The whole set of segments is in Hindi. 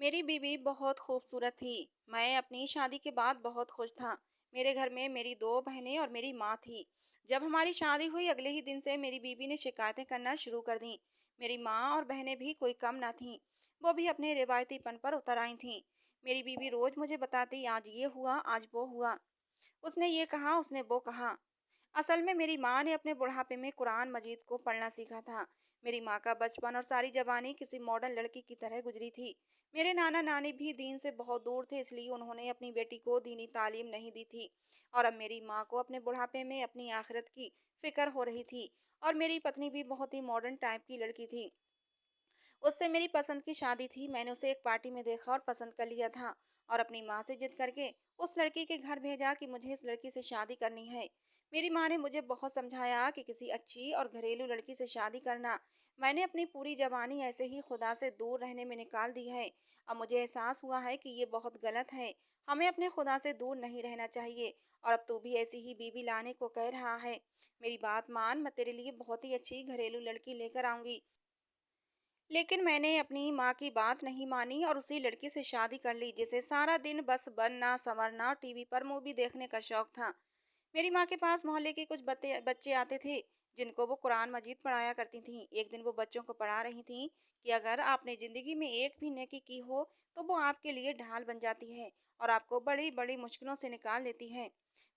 मेरी बीवी बहुत खूबसूरत थी। मैं अपनी शादी के बाद बहुत खुश था। मेरे घर में मेरी दो बहनें और मेरी माँ थी। जब हमारी शादी हुई अगले ही दिन से मेरी बीवी ने शिकायतें करना शुरू कर दी। मेरी माँ और बहनें भी कोई कम ना थीं। वो भी अपने रिवायतीपन पर उतर आई थीं। मेरी बीवी रोज मुझे बताती, आज ये हुआ, आज वो हुआ, उसने ये कहा, उसने वो कहा। असल में मेरी माँ ने अपने बुढ़ापे में कुरान मजीद को पढ़ना सीखा था। मेरी माँ का बचपन और सारी जवानी किसी मॉडर्न लड़की की तरह गुजरी थी। मेरे नाना नानी भी दीन से बहुत दूर थे, इसलिए उन्होंने अपनी बेटी को दीनी तालीम नहीं दी थी। और अब मेरी माँ को अपने बुढ़ापे में अपनी आखिरत की फिक्र हो रही थी। और मेरी पत्नी भी बहुत ही मॉडर्न टाइप की लड़की थी। उससे मेरी पसंद की शादी थी। मैंने उसे एक पार्टी में देखा और पसंद कर लिया था। और अपनी माँ से जिद करके उस लड़की के घर भेजा कि मुझे इस लड़की से शादी करनी है। मेरी माँ ने मुझे बहुत समझाया कि किसी अच्छी और घरेलू लड़की से शादी करना। मैंने अपनी पूरी जवानी ऐसे ही खुदा से दूर रहने में निकाल दी है। अब मुझे एहसास हुआ है कि ये बहुत गलत है। हमें अपने खुदा से दूर नहीं रहना चाहिए। और अब तू भी ऐसी ही बीवी लाने को कह रहा है। मेरी बात मान, मैं तेरे लिए बहुत ही अच्छी घरेलू लड़की लेकर आऊंगी। लेकिन मैंने अपनी माँ की बात नहीं मानी और उसी लड़की से शादी कर ली, जिसे सारा दिन बस बनना संवरना और टीवी पर मूवी देखने का शौक था। मेरी माँ के पास मोहल्ले के कुछ बच्चे बच्चे आते थे, जिनको वो कुरान मजीद पढ़ाया करती थीं। एक दिन वो बच्चों को पढ़ा रही थीं कि अगर आपने ज़िंदगी में एक भी नेकी की हो, तो वो आपके लिए ढाल बन जाती है और आपको बड़ी-बड़ी मुश्किलों से निकाल देती है।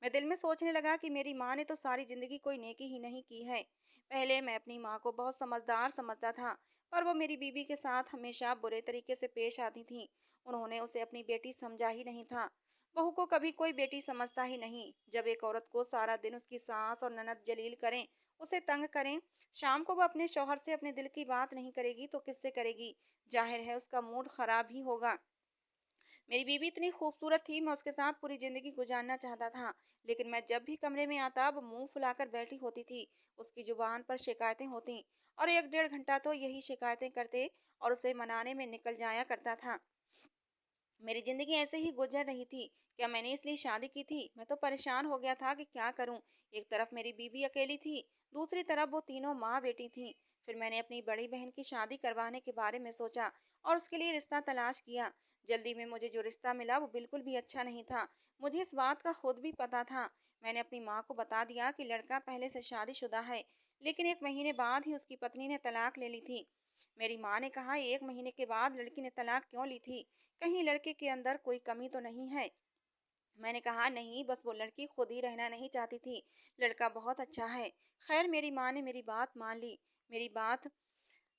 मैं दिल में सोचने लगा कि मेरी माँ ने तो सारी ज़िंदगी कोई नेकी ही नहीं की है। पहले मैं अपनी माँ को बहुत समझदार समझता था, पर वो मेरी बीवी के साथ हमेशा बुरे तरीके से पेश आती थीं। उन्होंने उसे अपनी बेटी समझा ही नहीं था। बहू को कभी कोई बेटी समझता ही नहीं। जब एक औरत को सारा दिन उसकी सास और ननद जलील करें, उसे तंग करें, शाम को वो अपने शौहर से अपने दिल की बात नहीं करेगी तो किससे करेगी? जाहिर है उसका मूड खराब ही होगा। मेरी बीवी इतनी खूबसूरत थी, मैं उसके साथ पूरी ज़िंदगी गुज़ारना चाहता था। लेकिन मैं जब भी कमरे में आता, वो मुँह फुलाकर बैठी होती थी। उसकी ज़ुबान पर शिकायतें होतीं और 1 डेढ़ घंटा तो यही शिकायतें करते और उसे मनाने में निकल जाया करता था। मेरी ज़िंदगी ऐसे ही गुजर रही थी। क्या मैंने इसलिए शादी की थी? मैं तो परेशान हो गया था कि क्या करूं। एक तरफ मेरी बीवी अकेली थी, दूसरी तरफ वो तीनों माँ बेटी थीं। फिर मैंने अपनी बड़ी बहन की शादी करवाने के बारे में सोचा और उसके लिए रिश्ता तलाश किया। जल्दी में मुझे जो रिश्ता मिला वो बिल्कुल भी अच्छा नहीं था। मुझे इस बात का खुद भी पता था। मैंने अपनी माँ को बता दिया कि लड़का पहले से शादीशुदा है, लेकिन 1 महीने बाद ही उसकी पत्नी ने तलाक ले ली थी। मेरी माँ ने कहा, 1 महीने के बाद लड़की ने तलाक क्यों ली थी? कहीं लड़के के अंदर कोई कमी तो नहीं है? मैंने कहा, नहीं, बस वो लड़की खुद ही रहना नहीं चाहती थी। लड़का बहुत अच्छा है। खैर मेरी माँ ने मेरी बात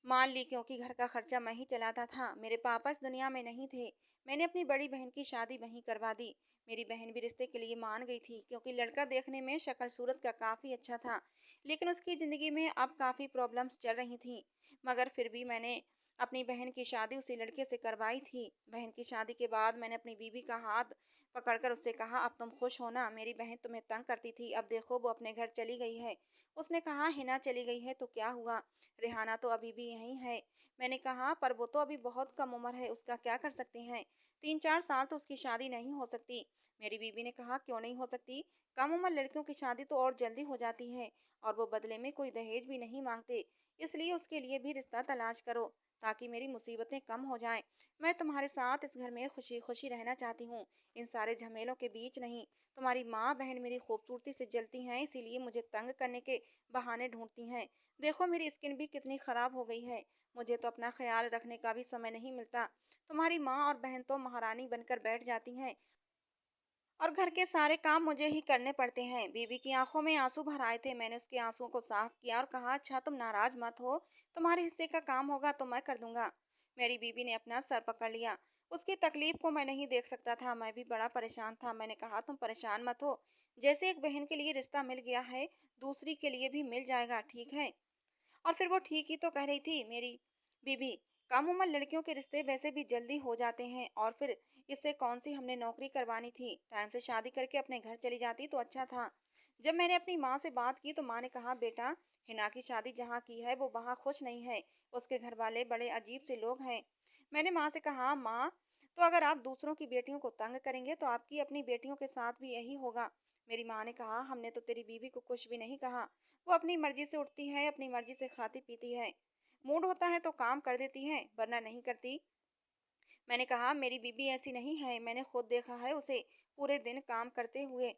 मान ली क्योंकि घर का खर्चा मैं ही चलाता था। मेरे पापा इस दुनिया में नहीं थे। मैंने अपनी बड़ी बहन की शादी वहीं करवा दी। मेरी बहन भी रिश्ते के लिए मान गई थी क्योंकि लड़का देखने में शक्ल सूरत का काफ़ी अच्छा था। लेकिन उसकी ज़िंदगी में अब काफ़ी प्रॉब्लम्स चल रही थीं। मगर फिर भी मैंने अपनी बहन की शादी उसी लड़के से करवाई थी। बहन की शादी के बाद मैंने अपनी बीवी का हाथ पकड़कर उससे कहा, अब तुम खुश हो ना? मेरी बहन तुम्हें तंग करती थी, अब देखो वो अपने घर चली गई है। उसने कहा, हिना चली गई है तो क्या हुआ? रेहाना तो अभी भी यहीं है। मैंने कहा, पर वो तो अभी बहुत कम उम्र है, उसका क्या कर सकते हैं? 3-4 साल तो उसकी शादी नहीं हो सकती। मेरी बीवी ने कहा, क्यों नहीं हो सकती? कम उम्र लड़कियों की शादी तो और जल्दी हो जाती है और वो बदले में कोई दहेज भी नहीं मांगते। इसलिए उसके लिए भी रिश्ता तलाश करो ताकि मेरी मुसीबतें कम हो जाएं। मैं तुम्हारे साथ इस घर में खुशी खुशी रहना चाहती हूँ, इन सारे झमेलों के बीच नहीं। तुम्हारी माँ बहन मेरी खूबसूरती से जलती हैं, इसीलिए मुझे तंग करने के बहाने ढूंढती हैं। देखो मेरी स्किन भी कितनी खराब हो गई है। मुझे तो अपना ख्याल रखने का भी समय नहीं मिलता। तुम्हारी माँ और बहन तो महारानी बनकर बैठ जाती हैं और घर के सारे काम मुझे ही करने पड़ते हैं। बीवी की आंखों में आंसू भर आए थे। मैंने उसके आंसुओं को साफ किया और कहा, अच्छा तुम नाराज मत हो, तुम्हारे हिस्से का काम होगा तो मैं कर दूंगा। मेरी बीवी ने अपना सर पकड़ लिया। उसकी तकलीफ को मैं नहीं देख सकता था। मैं भी बड़ा परेशान था। मैंने कहा, तुम परेशान मत हो। जैसे एक बहन के लिए रिश्ता मिल गया है, दूसरी के लिए भी मिल जाएगा, ठीक है? और फिर वो ठीक ही तो कह रही थी मेरी बीबी। कम उम्र लड़कियों के रिश्ते वैसे भी जल्दी हो जाते हैं और फिर इससे कौन सी हमने नौकरी करवानी थी? टाइम से शादी करके अपने घर चली जाती तो अच्छा था। जब मैंने अपनी माँ से बात की तो माँ ने कहा, बेटा, हिना की शादी जहाँ की है वो वहाँ खुश नहीं है। उसके घर वाले बड़े अजीब से लोग हैं। मैंने माँ से कहा, माँ, तो अगर आप दूसरों की बेटियों को तंग करेंगे तो आपकी अपनी बेटियों के साथ भी यही होगा। मेरी माँ ने कहा, हमने तो तेरी बीवी को कुछ भी नहीं कहा। वो अपनी मर्जी से उठती है, अपनी मर्जी से खाती पीती है। मूड होता है तो काम कर देती है, वरना नहीं करती। मैंने कहा, मेरी बीबी ऐसी नहीं है, मैंने खुद देखा है उसे पूरे दिन काम करते हुए।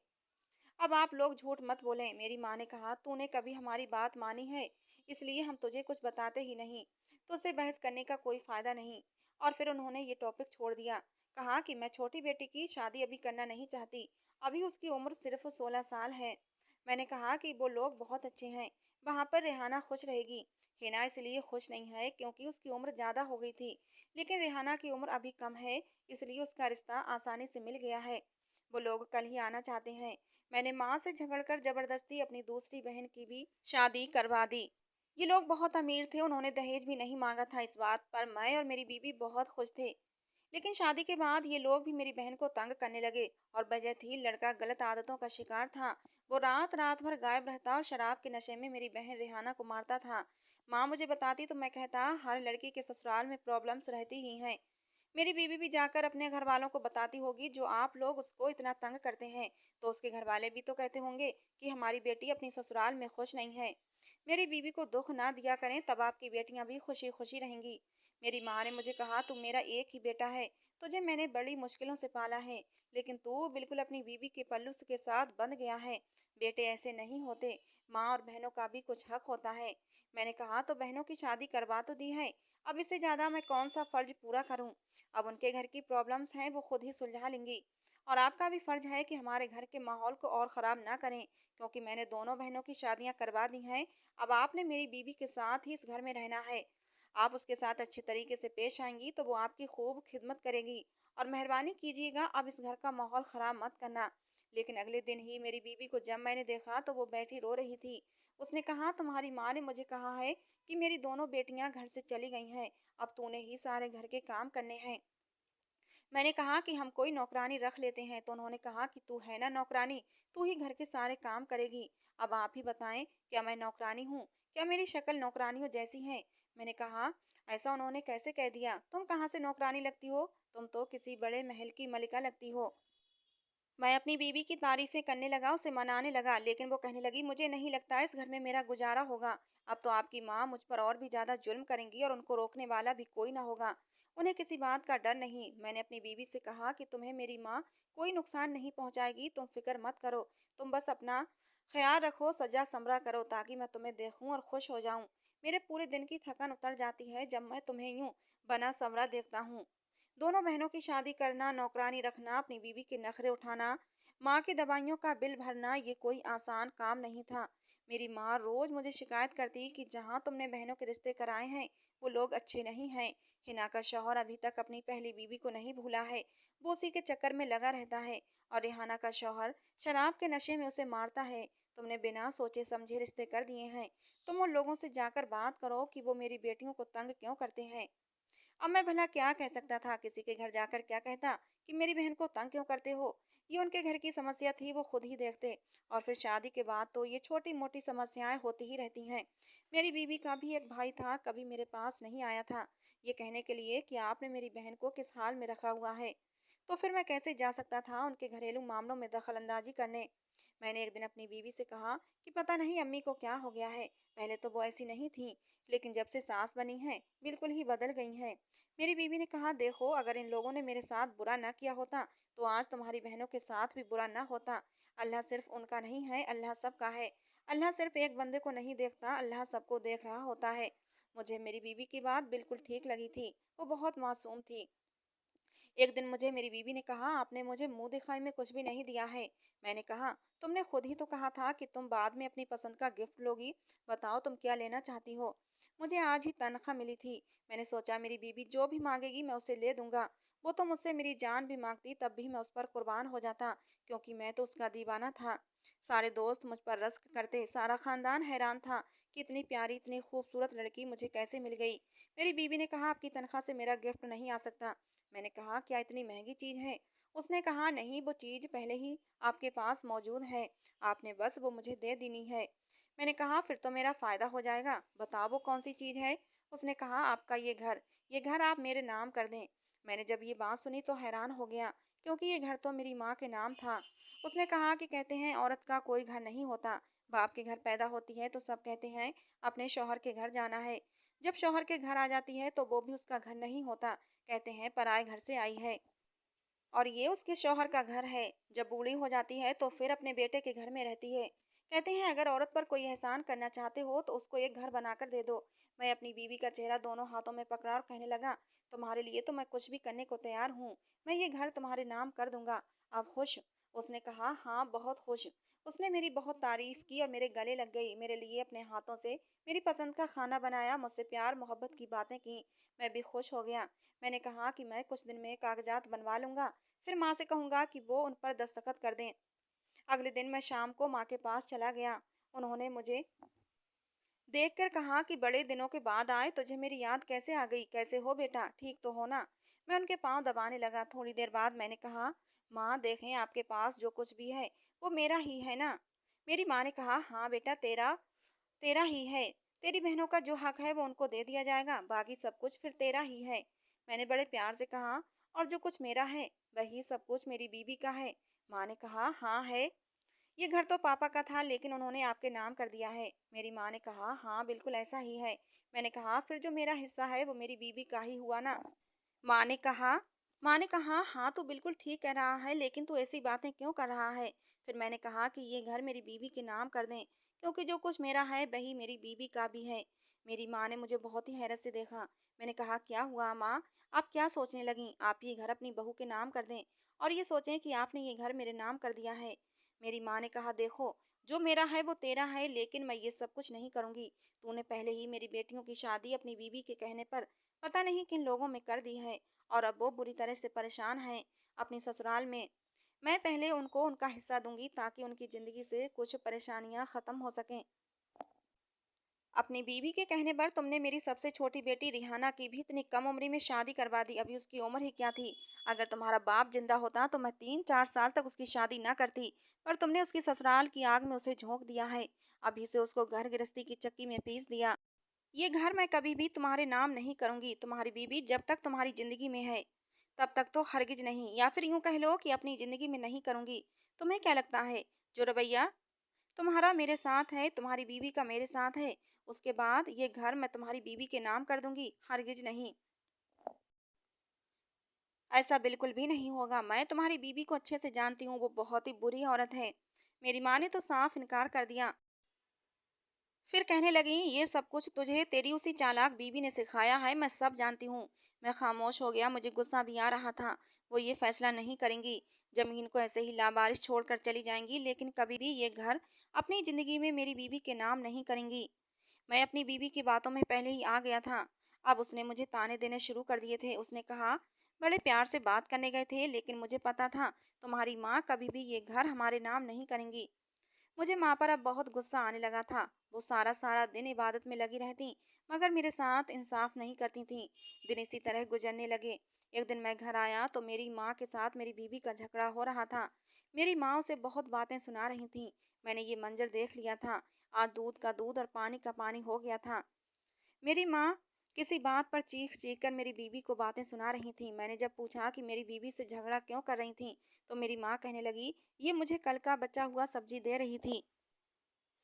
अब आप लोग झूठ मत बोलें। मेरी माँ ने कहा, तूने कभी हमारी बात मानी है, इसलिए हम तुझे कुछ बताते ही नहीं। तो उससे बहस करने का कोई फायदा नहीं। और फिर उन्होंने ये टॉपिक छोड़ दिया। कहा कि मैं छोटी बेटी की शादी अभी करना नहीं चाहती, अभी उसकी उम्र सिर्फ 16 साल है। मैंने कहा कि वो लोग बहुत अच्छे हैं, वहां पर रेहाना खुश रहेगी। हिना इसलिए खुश नहीं है क्योंकि उसकी उम्र ज्यादा हो गई थी, लेकिन रेहाना की उम्र अभी कम है, इसलिए उसका रिश्ता आसानी से मिल गया है। वो लोग कल ही आना चाहते हैं। मैंने माँ से झगड़कर जबरदस्ती अपनी दूसरी बहन की भी शादी करवा दी। ये लोग बहुत अमीर थे, उन्होंने दहेज भी नहीं मांगा था। इस बात पर मैं और मेरी बीवी बहुत खुश थे। लेकिन शादी के बाद ये लोग भी मेरी बहन को तंग करने लगे, और वजह थी लड़का गलत आदतों का शिकार था। वो रात रात भर गायब रहता और शराब के नशे में मेरी बहन रेहाना को मारता था। माँ मुझे बताती तो मैं कहता, हर लड़की के ससुराल में प्रॉब्लम्स रहती ही हैं। मेरी बीवी भी जाकर अपने घर वालों को बताती होगी, जो आप लोग उसको इतना तंग करते हैं, तो उसके घर वाले भी तो कहते होंगे कि हमारी बेटी अपनी ससुराल में खुश नहीं है। मेरी बीवी को दुख ना दिया करें, तब आपकी बेटियां भी खुशी खुशी रहेंगी। मेरी माँ ने मुझे कहा, तू मेरा एक ही बेटा है, तुझे मैंने बड़ी मुश्किलों से पाला है, लेकिन तू बिल्कुल अपनी बीवी के पल्लू के साथ बंध गया है। बेटे ऐसे नहीं होते, माँ और बहनों का भी कुछ हक होता है। मैंने कहा, तो बहनों की शादी करवा तो दी है, अब इससे ज्यादा मैं कौन सा फर्ज पूरा करूं। अब उनके घर की प्रॉब्लम्स हैं, वो खुद ही सुलझा लेंगी। और आपका भी फर्ज है कि हमारे घर के माहौल को और ख़राब ना करें, क्योंकि मैंने दोनों बहनों की शादियां करवा दी हैं। अब आपने मेरी बीवी के साथ ही इस घर में रहना है। आप उसके साथ अच्छे तरीके से पेश आएंगी तो वो आपकी खूब खिदमत करेगी। और मेहरबानी कीजिएगा, अब इस घर का माहौल ख़राब मत करना। लेकिन अगले दिन ही मेरी बीवी को जब मैंने देखा तो वो बैठी रो रही थी। उसने कहा, तुम्हारी माँ ने मुझे कहा है कि मेरी दोनों बेटियां घर से चली गई हैं, अब तूने ही सारे घर के काम करने हैं। मैंने कहा कि हम कोई नौकरानी रख लेते हैं, तो उन्होंने कहा कि तू है ना नौकरानी, तू ही घर के सारे काम करेगी। अब आप ही बताएं, क्या मैं नौकरानी हूँ? क्या मेरी शक्ल नौकरानियों जैसी है? मैंने कहा, ऐसा उन्होंने कैसे कह दिया? तुम कहाँ से नौकरानी लगती हो? तुम तो किसी बड़े महल की मलिका लगती हो। मैं अपनी बीवी की तारीफें करने लगा, उसे मनाने लगा, लेकिन वो कहने लगी, मुझे नहीं लगता इस घर में मेरा गुजारा होगा। अब तो आपकी माँ मुझ पर और भी ज्यादा जुल्म करेंगी और उनको रोकने वाला भी कोई ना होगा। उन्हें किसी बात का डर नहीं। मैंने अपनी बीवी से कहा कि तुम्हें मेरी माँ कोई नुकसान नहीं पहुंचाएगी, तुम फिक्र मत करो। तुम बस अपना ख्याल रखो, सजा समरा करो, ताकि मैं तुम्हें देखूं और खुश हो जाऊं। मेरे पूरे दिन की थकन उतर जाती है जब मैं तुम्हें यूं बना सवरा देखता हूँ। दोनों बहनों की शादी करना, नौकरानी रखना, अपनी बीवी के नखरे उठाना, माँ की दवाइयों का बिल भरना, ये कोई आसान काम नहीं था। मेरी माँ रोज मुझे शिकायत करती कि जहाँ तुमने बहनों के रिश्ते कराए हैं, वो लोग अच्छे नहीं हैं। हिना का शौहर अभी तक अपनी पहली बीवी को नहीं भूला है, वो उसी के चक्कर में लगा रहता है। और रेहाना का शौहर शराब के नशे में उसे मारता है। तुमने बिना सोचे समझे रिश्ते कर दिए हैं। तुम उन लोगों से जाकर बात करो कि वो मेरी बेटियों को तंग क्यों करते हैं। अब मैं भला क्या कह सकता था? किसी के घर जाकर क्या कहता कि मेरी बहन को तंग क्यों करते हो? ये उनके घर की समस्या थी, वो खुद ही देखते। और फिर शादी के बाद तो ये छोटी मोटी समस्याएं होती ही रहती हैं। मेरी बीवी का भी एक भाई था, कभी मेरे पास नहीं आया था ये कहने के लिए कि आपने मेरी बहन को किस हाल में रखा हुआ है। तो फिर मैं कैसे जा सकता था उनके घरेलू मामलों में दखल अंदाजी करने? मैंने एक दिन अपनी बीवी से कहा कि पता नहीं अम्मी को क्या हो गया है, पहले तो वो ऐसी नहीं थी, लेकिन जब से सास बनी हैं बिल्कुल ही बदल गई हैं। मेरी बीवी ने कहा, देखो, अगर इन लोगों ने मेरे साथ बुरा न किया होता तो आज तुम्हारी बहनों के साथ भी बुरा न होता। अल्लाह सिर्फ उनका नहीं है, अल्लाह सबका है। अल्लाह सिर्फ एक बंदे को नहीं देखता, अल्लाह सबको देख रहा होता है। मुझे मेरी बीवी की बात बिल्कुल ठीक लगी थी। वो बहुत मासूम थी। एक दिन मुझे मेरी बीवी ने कहा, आपने मुझे मुंह दिखाई में कुछ भी नहीं दिया है। मैंने कहा, तुमने खुद ही तो कहा था कि तुम बाद में अपनी पसंद का गिफ्ट लोगी। बताओ तुम क्या लेना चाहती हो? मुझे आज ही तनख्वाह मिली थी। मैंने सोचा मेरी बीवी जो भी मांगेगी मैं उसे ले दूंगा। वो तो मुझसे मेरी जान भी मांगती तब भी मैं उस पर कुर्बान हो जाता, क्योंकि मैं तो उसका दीवाना था। सारे दोस्त मुझ पर रश्क करते, सारा खानदान हैरान था कि इतनी प्यारी, इतनी खूबसूरत लड़की मुझे कैसे मिल गई। मेरी बीवी ने कहा, आपकी तनख्वाह से मेरा गिफ्ट नहीं आ सकता। मैंने कहा, क्या इतनी महंगी चीज है? उसने कहा, नहीं, वो चीज पहले ही आपके पास मौजूद है, आपने बस वो मुझे दे देनी है। मैंने कहा, फिर तो मेरा फायदा हो जाएगा, बताओ वो कौन सी चीज है? उसने कहा, आपका ये घर आप मेरे नाम कर दें। मैंने जब ये बात सुनी तो हैरान हो गया, क्योंकि ये घर तो मेरी माँ के नाम था। उसने कहा कि कहते हैं औरत का कोई घर नहीं होता, बाप के घर पैदा होती है तो सब कहते हैं अपने शौहर के घर जाना है। जब शौहर के घर आ जाती है तो वो भी उसका घर नहीं होता, कहते हैं पराए घर से आई है और ये उसके शौहर का घर है। जब बूढ़ी हो जाती है तो फिर अपने बेटे के घर में रहती है। कहते हैं अगर औरत पर कोई एहसान करना चाहते हो तो उसको एक घर बनाकर दे दो। मैं अपनी बीवी का चेहरा दोनों हाथों में पकड़ा और कहने लगा, तुम्हारे लिए तो मैं कुछ भी करने को तैयार हूँ। मैं ये घर तुम्हारे नाम कर दूंगा। आप खुश? उसने कहा, हाँ बहुत खुश। उसने मेरी बहुत तारीफ की और मेरे गले लग गई। मेरे लिए अपने हाथों से मेरी पसंद का खाना बनाया, मुझसे प्यार मोहब्बत की बातें की। मैं भी खुश हो गया। मैंने कहा कि मैं कुछ दिन में कागजात बनवा लूंगा, फिर माँ से कहूंगा कि वो उन पर दस्तखत कर दें। अगले दिन मैं शाम को माँ के पास चला गया। उन्होंने मुझे देखकर कहा कि बड़े दिनों के बाद आए, तुझे मेरी याद कैसे आ गई? कैसे हो बेटा, ठीक तो हो ना? मैं उनके पांव दबाने लगा। थोड़ी देर बाद मैंने कहा, माँ देखें आपके पास जो कुछ भी है वो मेरा ही है ना? मेरी माँ ने कहा, हाँ बेटा, तेरा तेरा ही है। तेरी बहनों का जो हक है वो उनको दे दिया जाएगा, बाकी सब कुछ फिर तेरा ही है। मैंने बड़े प्यार से कहा, और जो कुछ मेरा है वही सब कुछ मेरी बीबी का है। माँ ने कहा, हाँ है। ये घर तो पापा का था लेकिन उन्होंने आपके नाम कर दिया है। मेरी माँ ने कहा, हाँ बिल्कुल ऐसा ही है। मैंने कहा, फिर जो मेरा हिस्सा है वो मेरी बीबी का ही हुआ ना? माँ ने कहा माँ ने कहा, हाँ तू बिल्कुल ठीक कह रहा है, लेकिन तू ऐसी बातें क्यों कर रहा है? फिर मैंने कहा कि ये घर मेरी बीबी के नाम कर दें, क्योंकि जो कुछ मेरा है वही मेरी बीबी का भी है। मेरी माँ ने मुझे बहुत ही हैरत से देखा। मैंने कहा, क्या हुआ माँ? आप क्या सोचने लगी? आप ये घर अपनी बहू के नाम कर दें और ये सोचें कि आपने ये घर मेरे नाम कर दिया है। मेरी माँ ने कहा, देखो, जो मेरा है वो तेरा है, लेकिन मैं ये सब कुछ नहीं करूँगी। तूने पहले ही मेरी बेटियों की शादी अपनी बीवी के कहने पर पता नहीं किन लोगों में कर दी है और अब वो बुरी तरह से परेशान हैं अपनी ससुराल में। मैं पहले उनको उनका हिस्सा दूंगी ताकि उनकी ज़िंदगी से कुछ परेशानियां ख़त्म हो सकें। अपनी बीवी के कहने पर तुमने मेरी सबसे छोटी बेटी रिहाना की भी इतनी कम उम्र में शादी करवा दी। अभी उसकी उम्र ही क्या थी? अगर तुम्हारा बाप जिंदा होता तो मैं 3-4 साल तक उसकी शादी ना करती, पर तुमने उसकी ससुराल की आग में उसे झोंक दिया है। अभी से उसको घर गृहस्थी की चक्की में पीस दिया। ये घर मैं कभी भी तुम्हारे नाम नहीं करूंगी। तुम्हारी बीवी जब तक तुम्हारी जिंदगी में है तब तक तो हरगिज नहीं, या फिर यूं कह लो कि अपनी जिंदगी में नहीं करूंगी। तुम्हें क्या लगता है, जो रवैया तुम्हारा मेरे साथ है, तुम्हारी बीवी का मेरे साथ है, उसके बाद ये घर मैं तुम्हारी बीवी के नाम कर दूंगी? हरगिज नहीं, ऐसा बिल्कुल भी नहीं होगा। मैं तुम्हारी बीवी को अच्छे से जानती हूँ, वो बहुत ही बुरी औरत है। मेरी माँ ने तो साफ इनकार कर दिया। फिर कहने लगी, ये सब कुछ तुझे तेरी उसी चालाक बीवी ने सिखाया है, मैं सब जानती हूँ। मैं खामोश हो गया। मुझे गुस्सा भी आ रहा था। वो ये फैसला नहीं करेंगी, जमीन को ऐसे ही लावारिस छोड़कर चली जाएंगी, लेकिन कभी भी ये घर अपनी जिंदगी में मेरी बीवी के नाम नहीं करेंगी। मैं अपनी बीवी की बातों में पहले ही आ गया था। अब उसने मुझे ताने देने शुरू कर दिए थे। उसने कहा, बड़े प्यार से बात करने गए थे, लेकिन मुझे पता था तुम्हारी माँ कभी भी ये घर हमारे नाम नहीं करेंगी। मुझे माँ पर अब बहुत गुस्सा आने लगा था। वो सारा सारा दिन इबादत में लगी रहती, मगर मेरे साथ इंसाफ नहीं करती थी। दिन इसी तरह गुजरने लगे। एक दिन मैं घर आया तो मेरी माँ के साथ मेरी बीवी का झगड़ा हो रहा था। मेरी माँ उसे बहुत बातें सुना रही थी। मैंने ये मंजर देख लिया था। आज दूध का दूध और पानी का पानी हो गया था। मेरी माँ किसी बात पर चीख चीख कर मेरी बीवी को बातें सुना रही थी। मैंने जब पूछा कि मेरी बीवी से झगड़ा क्यों कर रही थी, तो मेरी माँ कहने लगी, ये मुझे कल का बचा हुआ सब्जी दे रही थी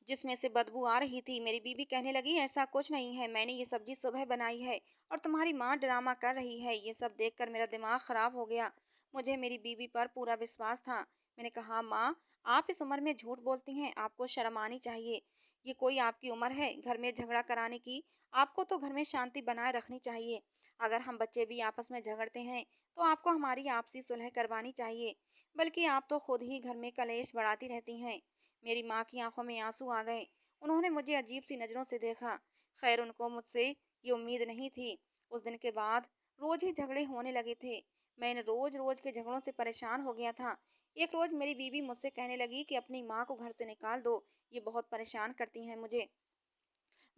जिसमें से बदबू आ रही थी। मेरी बीवी कहने लगी, ऐसा कुछ नहीं है, मैंने ये सब्जी सुबह बनाई है और तुम्हारी माँ ड्रामा कर रही है। ये सब देखकर मेरा दिमाग खराब हो गया। मुझे मेरी बीवी पर पूरा विश्वास था। मैंने कहा, माँ, आप इस उम्र में झूठ बोलती हैं, आपको शर्म आनी चाहिए। ये कोई आपकी उम्र है घर में झगड़ा कराने की? आपको तो घर में शांति बनाए रखनी चाहिए। अगर हम बच्चे भी आपस में झगड़ते हैं तो आपको हमारी आपसी सुलह करवानी चाहिए, बल्कि आप तो खुद ही घर में कलेश बढ़ाती रहती हैं। मेरी माँ की आंखों में आंसू आ गए। उन्होंने मुझे अजीब सी नज़रों से देखा। खैर, उनको मुझसे ये उम्मीद नहीं थी। उस दिन के बाद रोज ही झगड़े होने लगे थे। मैं इन रोज रोज के झगड़ों से परेशान हो गया था। एक रोज मेरी बीवी मुझसे कहने लगी कि अपनी माँ को घर से निकाल दो, ये बहुत परेशान करती हैं मुझे,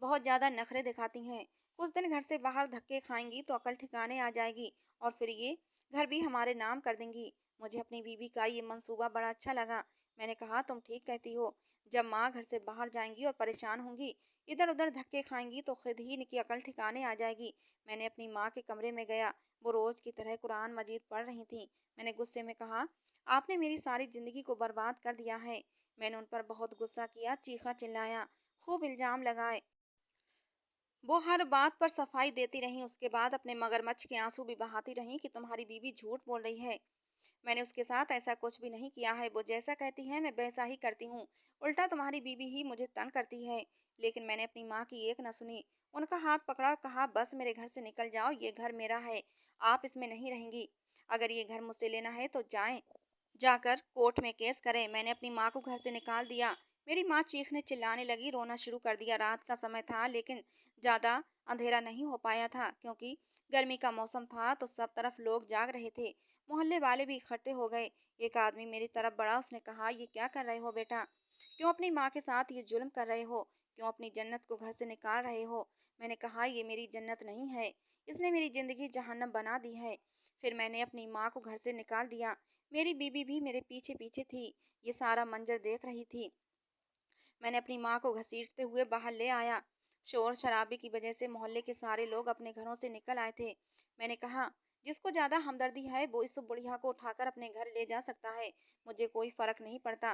बहुत ज़्यादा नखरे दिखाती हैं। कुछ दिन घर से बाहर धक्के खाएंगी तो अकल ठिकाने आ जाएगी और फिर ये घर भी हमारे नाम कर देंगी। मुझे अपनी बीवी का ये मंसूबा बड़ा अच्छा लगा। मैंने कहा, तुम ठीक कहती हो। जब माँ घर से बाहर जाएंगी और परेशान होंगी, इधर उधर धक्के खाएंगी, तो खुद ही इनकी अकल ठिकाने आ जाएगी। मैंने अपनी माँ के कमरे में गया। वो रोज की तरह कुरान मजीद पढ़ रही थी। मैंने गुस्से में कहा, आपने मेरी सारी जिंदगी को बर्बाद कर दिया है। मैंने उन पर बहुत गुस्सा किया, चीखा चिल्लाया, खूब इल्जाम लगाए। वो हर बात पर सफाई देती रहीं, उसके बाद अपने मगरमच्छ के आंसू भी बहाती रहीं कि तुम्हारी बीवी झूठ बोल रही है। मैंने उसके साथ ऐसा कुछ भी नहीं किया है, वो जैसा कहती है मैं वैसा ही करती हूँ। उल्टा तुम्हारी बीवी ही मुझे तंग करती है। लेकिन मैंने अपनी माँ की एक न सुनी। उनका हाथ पकड़ा, कहा बस मेरे घर से निकल जाओ, ये घर मेरा है, आप इसमें नहीं रहेंगी। अगर ये घर मुझसे लेना है तो जाएं, जाकर कोर्ट में केस करें। मैंने अपनी माँ को घर से निकाल दिया। मेरी माँ चीखने चिल्लाने लगी, रोना शुरू कर दिया। रात का समय था, लेकिन ज़्यादा अंधेरा नहीं हो पाया था, क्योंकि गर्मी का मौसम था तो सब तरफ लोग जाग रहे थे। मोहल्ले वाले भी इकट्ठे हो गए। एक आदमी मेरी तरफ बढ़ा, उसने कहा, ये क्या कर रहे हो बेटा? क्यों अपनी माँ के साथ ये जुल्म कर रहे हो? क्यों अपनी जन्नत को घर से निकाल रहे हो? मैंने कहा, ये मेरी जन्नत नहीं है, इसने मेरी ज़िंदगी जहन्नम बना दी है। फिर मैंने अपनी माँ को घर से निकाल दिया। मेरी बीबी भी मेरे पीछे पीछे थी, ये सारा मंजर देख रही थी। मैंने अपनी माँ को घसीटते हुए बाहर ले आया। शोर शराबे की वजह से मोहल्ले के सारे लोग अपने घरों से निकल आए थे। मैंने कहा, जिसको ज़्यादा हमदर्दी है वो इस बुढ़िया को उठाकर अपने घर ले जा सकता है, मुझे कोई फर्क नहीं पड़ता।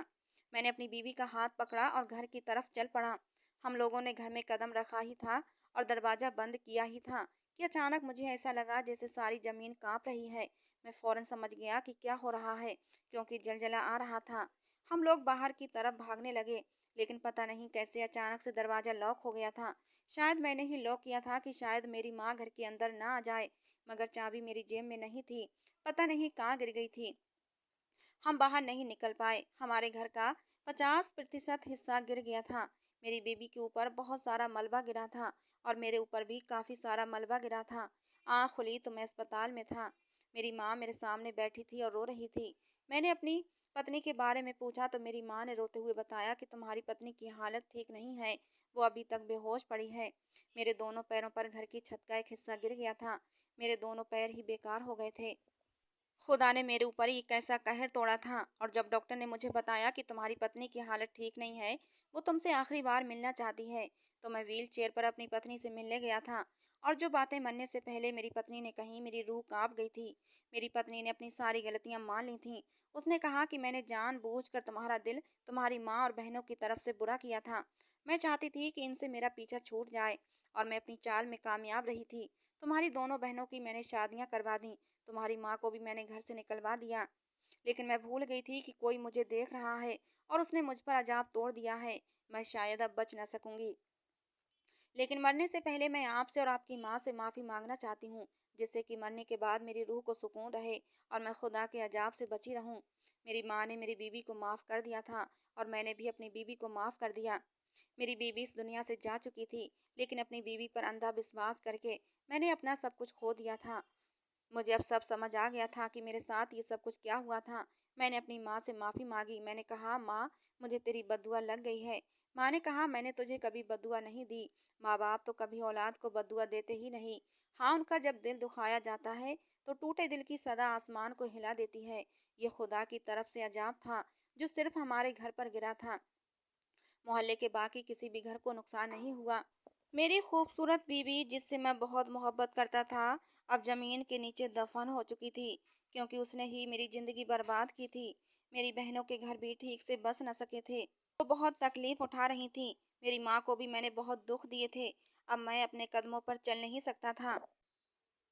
मैंने अपनी बीवी का हाथ पकड़ा और घर की तरफ चल पड़ा। हम लोगों ने घर में कदम रखा ही था और दरवाज़ा बंद किया ही था कि अचानक मुझे ऐसा लगा जैसे सारी ज़मीन कांप रही है। मैं फौरन समझ गया कि क्या हो रहा है, क्योंकि जलजला आ रहा था। हम लोग बाहर की तरफ भागने लगे, लेकिन पता नहीं कैसे अचानक से दरवाज़ा लॉक हो गया था। शायद मैंने ही लॉक किया था कि शायद मेरी माँ घर के अंदर ना आ जाए, मगर चाबी मेरी जेब में नहीं थी। पता नहीं कहाँ गिर गई थी। हम बाहर नहीं निकल पाए। हमारे घर का 50% हिस्सा गिर गया था। मेरी बेबी के ऊपर बहुत सारा मलबा गिरा था और मेरे ऊपर भी काफ़ी सारा मलबा गिरा था। आँख खुली तो मैं अस्पताल में था। मेरी माँ मेरे सामने बैठी थी और रो रही थी। मैंने अपनी पत्नी के बारे में पूछा तो मेरी माँ ने रोते हुए बताया कि तुम्हारी पत्नी की हालत ठीक नहीं है, वो अभी तक बेहोश पड़ी है। मेरे दोनों पैरों पर घर की छत का एक हिस्सा गिर गया था। मेरे दोनों पैर ही बेकार हो गए थे। खुदा ने मेरे ऊपर एक ऐसा कहर तोड़ा था। और जब डॉक्टर ने मुझे बताया कि तुम्हारी पत्नी की हालत ठीक नहीं है, वो तुमसे आखिरी बार मिलना चाहती है, तो मैं व्हील चेयर पर अपनी पत्नी से मिलने गया था। और जो बातें मरने से पहले मेरी पत्नी ने कही, मेरी रूह कांप गई थी। मेरी पत्नी ने अपनी सारी गलतियां मान ली थीं। उसने कहा कि मैंने जानबूझकर तुम्हारा दिल तुम्हारी माँ और बहनों की तरफ से बुरा किया था। मैं चाहती थी कि इनसे मेरा पीछा छूट जाए, और मैं अपनी चाल में कामयाब रही थी। तुम्हारी दोनों बहनों की मैंने शादियां करवा दी, तुम्हारी माँ को भी मैंने घर से निकलवा दिया। लेकिन मैं भूल गई थी कि कोई मुझे देख रहा है और उसने मुझ पर अजाब तोड़ दिया है। मैं शायद अब बच न सकूंगी। लेकिन मरने से पहले मैं आपसे और आपकी माँ से माफ़ी मांगना चाहती हूँ, जिससे कि मरने के बाद मेरी रूह को सुकून रहे और मैं खुदा के अजाब से बची रहूँ। मेरी माँ ने मेरी बीवी को माफ़ कर दिया था और मैंने भी अपनी बीवी को माफ़ कर दिया। मेरी बीवी इस दुनिया से जा चुकी थी, लेकिन अपनी बीवी पर अंधा विश्वास करके मैंने अपना सब कुछ खो दिया था। मुझे अब सब समझ आ गया था कि मेरे साथ ये सब कुछ क्या हुआ था। मैंने अपनी माँ से माफ़ी मांगी। मैंने कहा, माँ, मुझे तेरी बद्दुआ लग गई है। माँ ने कहा, मैंने तुझे कभी बद्दुआ नहीं दी। माँ बाप तो कभी औलाद को बद्दुआ देते ही नहीं। हाँ, उनका जब दिल दुखाया जाता है तो टूटे दिल की सदा आसमान को हिला देती है। ये खुदा की तरफ से अजाब था जो सिर्फ हमारे घर पर गिरा था। मोहल्ले के बाकी किसी भी घर को नुकसान नहीं हुआ। मेरी खूबसूरत बीवी, जिससे मैं बहुत मोहब्बत करता था, अब ज़मीन के नीचे दफन हो चुकी थी, क्योंकि उसने ही मेरी ज़िंदगी बर्बाद की थी। मेरी बहनों के घर भी ठीक से बस न सके थे, वो बहुत तकलीफ़ उठा रही थीं। मेरी माँ को भी मैंने बहुत दुख दिए थे। अब मैं अपने कदमों पर चल नहीं सकता था।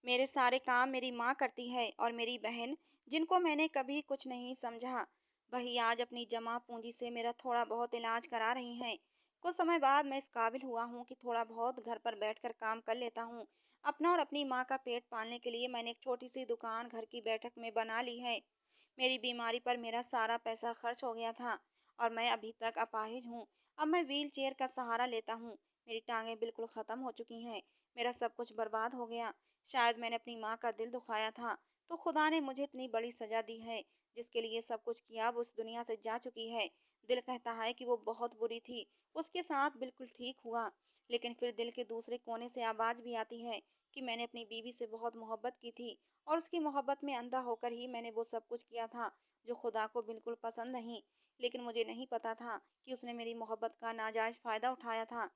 मेरे सारे काम मेरी माँ करती है, और मेरी बहन, जिनको मैंने कभी कुछ नहीं समझा, वही आज अपनी जमा पूंजी से मेरा थोड़ा बहुत इलाज करा रही हैं। कुछ समय बाद मैं इस काबिल हुआ हूँ कि थोड़ा बहुत घर पर बैठकर काम कर लेता हूँ। अपना और अपनी माँ का पेट पालने के लिए मैंने एक छोटी सी दुकान घर की बैठक में बना ली है। मेरी बीमारी पर मेरा सारा पैसा खर्च हो गया था और मैं अभी तक अपाहिज हूँ। अब मैं व्हील चेयर का सहारा लेता हूँ। मेरी टांगें बिल्कुल ख़त्म हो चुकी हैं। मेरा सब कुछ बर्बाद हो गया। शायद मैंने अपनी माँ का दिल दुखाया था, तो खुदा ने मुझे इतनी बड़ी सज़ा दी है। जिसके लिए सब कुछ किया, वो उस दुनिया से जा चुकी है। दिल कहता है कि वो बहुत बुरी थी, उसके साथ बिल्कुल ठीक हुआ। लेकिन फिर दिल के दूसरे कोने से आवाज़ भी आती है कि मैंने अपनी बीवी से बहुत मोहब्बत की थी, और उसकी मोहब्बत में अंधा होकर ही मैंने वो सब कुछ किया था जो खुदा को बिल्कुल पसंद नहीं। लेकिन मुझे नहीं पता था कि उसने मेरी मोहब्बत का नाजायज़ फ़ायदा उठाया था।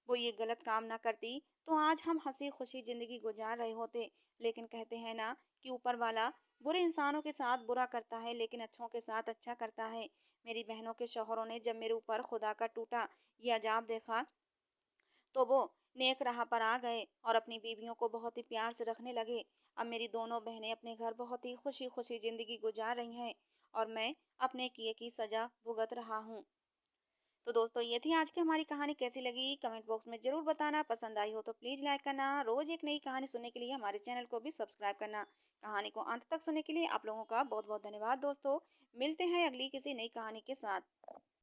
वो ये गलत काम ना करती तो आज हम हंसी खुशी ज़िंदगी गुजार रहे होते। लेकिन कहते हैं ना कि ऊपर वाला बुरे इंसानों के साथ बुरा करता है, लेकिन अच्छों के साथ अच्छा करता है। मेरी बहनों के शौहरों ने जब मेरे ऊपर खुदा का टूटा ये अजाब देखा, तो वो नेक राह पर आ गए और अपनी बीवियों को बहुत ही प्यार से रखने लगे। अब मेरी दोनों बहनें अपने घर बहुत ही खुशी-खुशी ज़िंदगी गुजार रही हैं और मैं अपने किए की सज़ा भुगत रहा हूँ। तो दोस्तों ये थी आज की हमारी कहानी। कैसी लगी कमेंट बॉक्स में ज़रूर बताना। पसंद आई हो तो प्लीज़ लाइक करना। रोज़ एक नई कहानी सुनने के लिए हमारे चैनल को भी सब्सक्राइब करना। कहानी को अंत तक सुनने के लिए आप लोगों का बहुत-बहुत धन्यवाद दोस्तों। मिलते हैं अगली किसी नई कहानी के साथ।